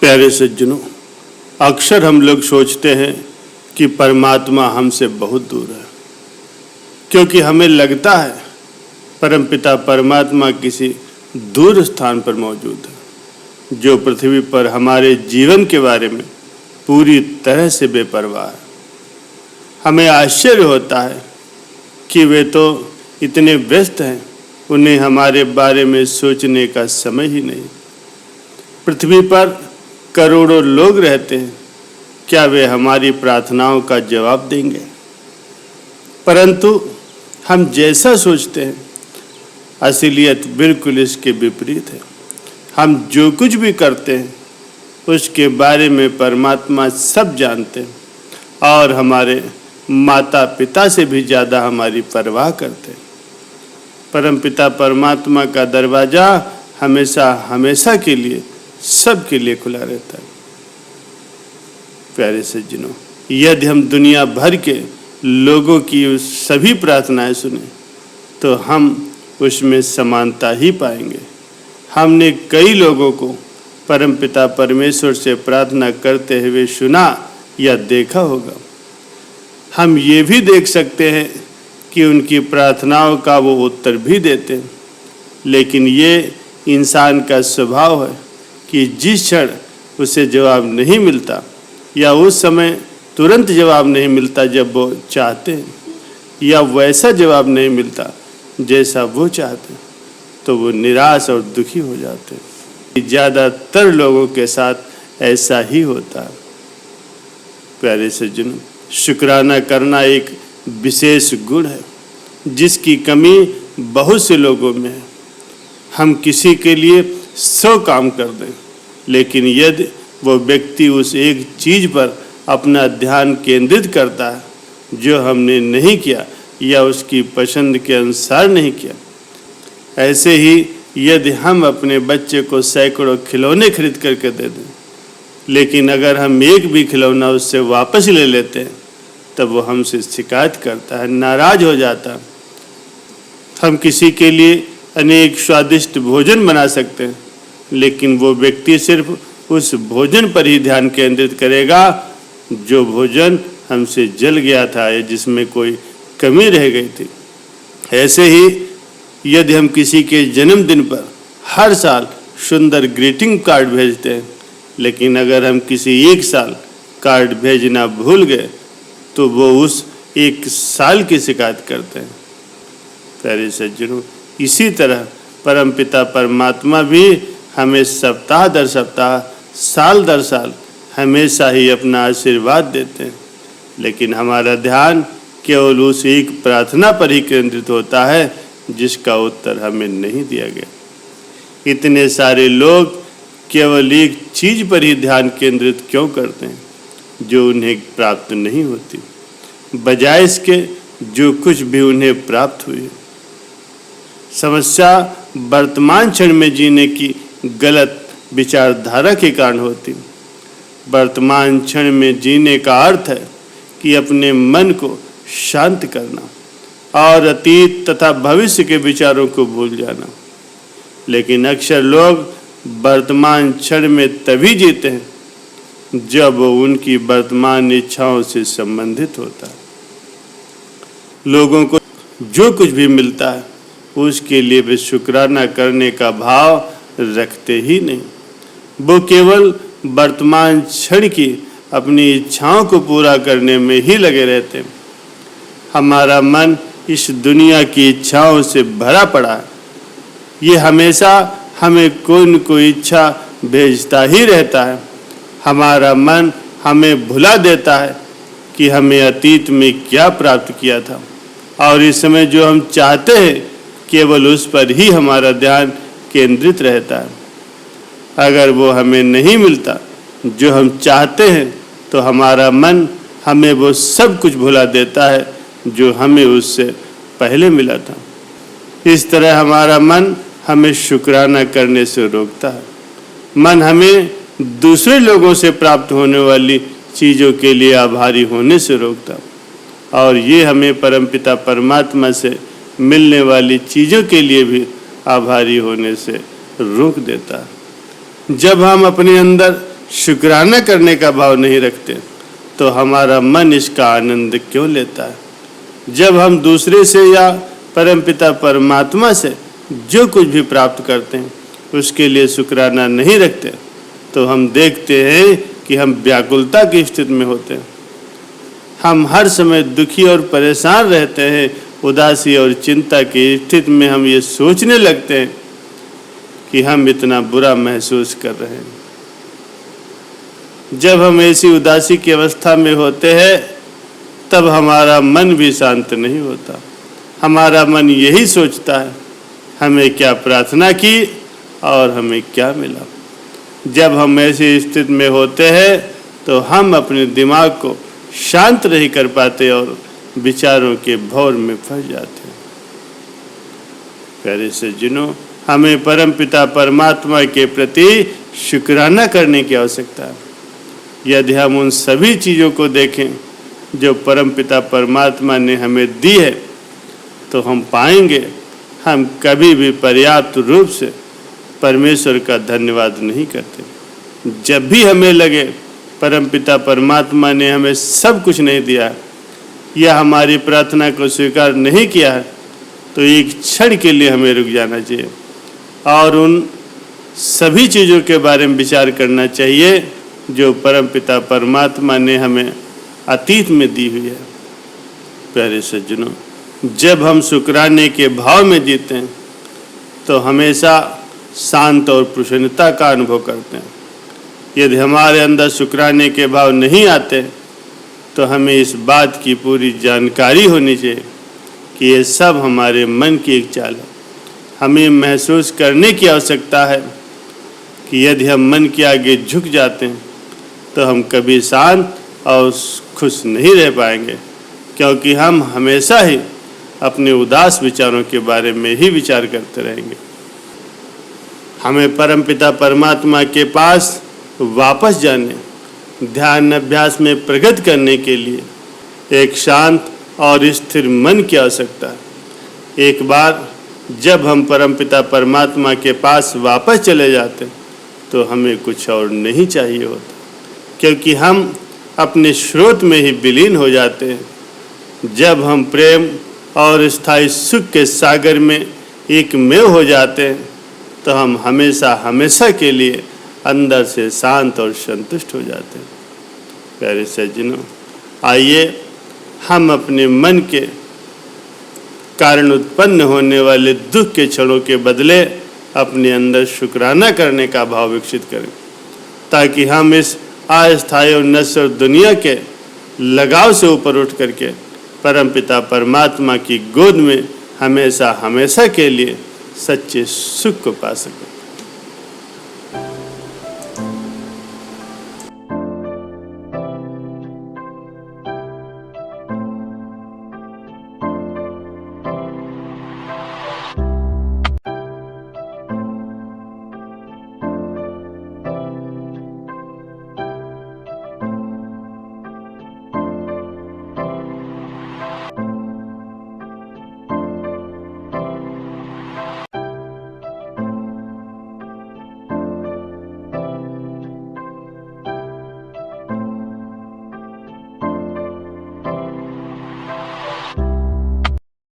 प्यारे सज्जनों, अक्सर हम लोग सोचते हैं कि परमात्मा हमसे बहुत दूर है, क्योंकि हमें लगता है परमपिता परमात्मा किसी दूर स्थान पर मौजूद है, जो पृथ्वी पर हमारे जीवन के बारे में पूरी तरह से बेपरवाह है। हमें आश्चर्य होता है कि वे तो इतने व्यस्त हैं, उन्हें हमारे बारे में सोचने का समय ही नहीं। पृथ्वी पर करोड़ों लोग रहते हैं, क्या वे हमारी प्रार्थनाओं का जवाब देंगे? परंतु हम जैसा सोचते हैं, असलियत बिल्कुल इसके विपरीत है। हम जो कुछ भी करते हैं उसके बारे में परमात्मा सब जानते हैं और हमारे माता पिता से भी ज़्यादा हमारी परवाह करते हैं। परमपिता परमात्मा का दरवाज़ा हमेशा हमेशा के लिए सबके लिए खुला रहता है। प्यारे सज्जनों, यदि हम दुनिया भर के लोगों की सभी प्रार्थनाएं सुने तो हम उसमें समानता ही पाएंगे। हमने कई लोगों को परमपिता परमेश्वर से प्रार्थना करते हुए सुना या देखा होगा। हम ये भी देख सकते हैं कि उनकी प्रार्थनाओं का वो उत्तर भी देते हैं, लेकिन ये इंसान का स्वभाव है कि जिस क्षण उसे जवाब नहीं मिलता या उस समय तुरंत जवाब नहीं मिलता जब वो चाहते हैं, या वैसा जवाब नहीं मिलता जैसा वो चाहते, तो वो निराश और दुखी हो जाते हैं। ज़्यादातर लोगों के साथ ऐसा ही होता है। प्यारे सज्जनों, शुक्राना करना एक विशेष गुण है जिसकी कमी बहुत से लोगों में है। हम किसी के लिए 100 काम कर दें, लेकिन यदि वो व्यक्ति उस एक चीज़ पर अपना ध्यान केंद्रित करता है जो हमने नहीं किया या उसकी पसंद के अनुसार नहीं किया, ऐसे ही यदि हम अपने बच्चे को सैकड़ों खिलौने खरीद करके दे दें, लेकिन अगर हम एक भी खिलौना उससे वापस ले लेते हैं तब वो हमसे शिकायत करता है, नाराज़ हो जाता है। हम किसी के लिए अनेक स्वादिष्ट भोजन बना सकते हैं, लेकिन वो व्यक्ति सिर्फ उस भोजन पर ही ध्यान केंद्रित करेगा जो भोजन हमसे जल गया था या जिसमें कोई कमी रह गई थी। ऐसे ही यदि हम किसी के जन्मदिन पर हर साल सुंदर ग्रीटिंग कार्ड भेजते हैं, लेकिन अगर हम किसी एक साल कार्ड भेजना भूल गए तो वो उस एक साल की शिकायत करते हैं। प्यारे सज्जनों, इसी तरह परमपिता परमात्मा भी हमें सप्ताह दर सप्ताह, साल दर साल हमेशा ही अपना आशीर्वाद देते हैं, लेकिन हमारा ध्यान केवल उस एक प्रार्थना पर ही केंद्रित होता है जिसका उत्तर हमें नहीं दिया गया। इतने सारे लोग केवल एक चीज़ पर ही ध्यान केंद्रित क्यों करते हैं जो उन्हें प्राप्त नहीं होती, बजाय इसके जो कुछ भी उन्हें प्राप्त हुई है। समस्या वर्तमान क्षण में जीने की गलत विचारधारा के कारण होती। वर्तमान क्षण में जीने का अर्थ है कि अपने मन को शांत करना और अतीत तथा भविष्य के विचारों को भूल जाना। लेकिन अक्सर लोग वर्तमान क्षण में तभी जीते हैं जब वो उनकी वर्तमान इच्छाओं से संबंधित होता है। लोगों को जो कुछ भी मिलता है उसके लिए वे शुक्राना करने का भाव रखते ही नहीं। वो केवल वर्तमान क्षण की अपनी इच्छाओं को पूरा करने में ही लगे रहते हैं। हमारा मन इस दुनिया की इच्छाओं से भरा पड़ा है। ये हमेशा हमें कोई न कोई इच्छा भेजता ही रहता है। हमारा मन हमें भुला देता है कि हमें अतीत में क्या प्राप्त किया था, और इस समय जो हम चाहते हैं केवल उस पर ही हमारा ध्यान केंद्रित रहता है। अगर वो हमें नहीं मिलता जो हम चाहते हैं तो हमारा मन हमें वो सब कुछ भुला देता है जो हमें उससे पहले मिला था। इस तरह हमारा मन हमें शुक्राना करने से रोकता है। मन हमें दूसरे लोगों से प्राप्त होने वाली चीज़ों के लिए आभारी होने से रोकता है, और ये हमें परमपिता परमात्मा से मिलने वाली चीज़ों के लिए भी आभारी होने से रोक देता है। जब हम अपने अंदर शुक्राना करने का भाव नहीं रखते तो हमारा मन इसका आनंद क्यों लेता है। जब हम दूसरे से या परमपिता परमात्मा से जो कुछ भी प्राप्त करते हैं उसके लिए शुक्राना नहीं रखते तो हम देखते हैं कि हम व्याकुलता की स्थिति में होते हैं। हम हर समय दुखी और परेशान रहते हैं। उदासी और चिंता की स्थिति में हम ये सोचने लगते हैं कि हम इतना बुरा महसूस कर रहे हैं। जब हम ऐसी उदासी की अवस्था में होते हैं तब हमारा मन भी शांत नहीं होता। हमारा मन यही सोचता है हमें क्या प्रार्थना की और हमें क्या मिला। जब हम ऐसी स्थिति में होते हैं तो हम अपने दिमाग को शांत नहीं कर पाते और विचारों के भौर में फंस जाते हैं। प्यारे सज्जनों, हमें परमपिता परमात्मा के प्रति शुक्राना करने की आवश्यकता है। यदि हम उन सभी चीज़ों को देखें जो परमपिता परमात्मा ने हमें दी है तो हम पाएंगे हम कभी भी पर्याप्त रूप से परमेश्वर का धन्यवाद नहीं करते। जब भी हमें लगे परमपिता परमात्मा ने हमें सब कुछ नहीं दिया या हमारी प्रार्थना को स्वीकार नहीं किया है तो एक क्षण के लिए हमें रुक जाना चाहिए और उन सभी चीज़ों के बारे में विचार करना चाहिए जो परमपिता परमात्मा ने हमें अतीत में दी हुई है। प्यारे सज्जनों, जब हम शुक्राने के भाव में जीते हैं तो हमेशा शांत और प्रसन्नता का अनुभव करते हैं। यदि हमारे अंदर शुक्राने के भाव नहीं आते तो हमें इस बात की पूरी जानकारी होनी चाहिए कि ये सब हमारे मन की एक चाल है। हमें महसूस करने की आवश्यकता है कि यदि हम मन के आगे झुक जाते हैं तो हम कभी शांत और खुश नहीं रह पाएंगे, क्योंकि हम हमेशा ही अपने उदास विचारों के बारे में ही विचार करते रहेंगे। हमें परमपिता परमात्मा के पास वापस जाने, ध्यान अभ्यास में प्रगति करने के लिए एक शांत और स्थिर मन की आवश्यकता है। एक बार जब हम परमपिता परमात्मा के पास वापस चले जाते तो हमें कुछ और नहीं चाहिए होता, क्योंकि हम अपने स्रोत में ही विलीन हो जाते हैं। जब हम प्रेम और स्थायी सुख के सागर में एकमेव हो जाते हैं तो हम हमेशा हमेशा के लिए अंदर से शांत और संतुष्ट हो जाते हैं। प्यारे सज्जनों, आइए हम अपने मन के कारण उत्पन्न होने वाले दुख के क्षणों के बदले अपने अंदर शुक्राना करने का भाव विकसित करें, ताकि हम इस अस्थायी और नश्वर दुनिया के लगाव से ऊपर उठ करके परमपिता परमात्मा की गोद में हमेशा हमेशा के लिए सच्चे सुख को पा सकें।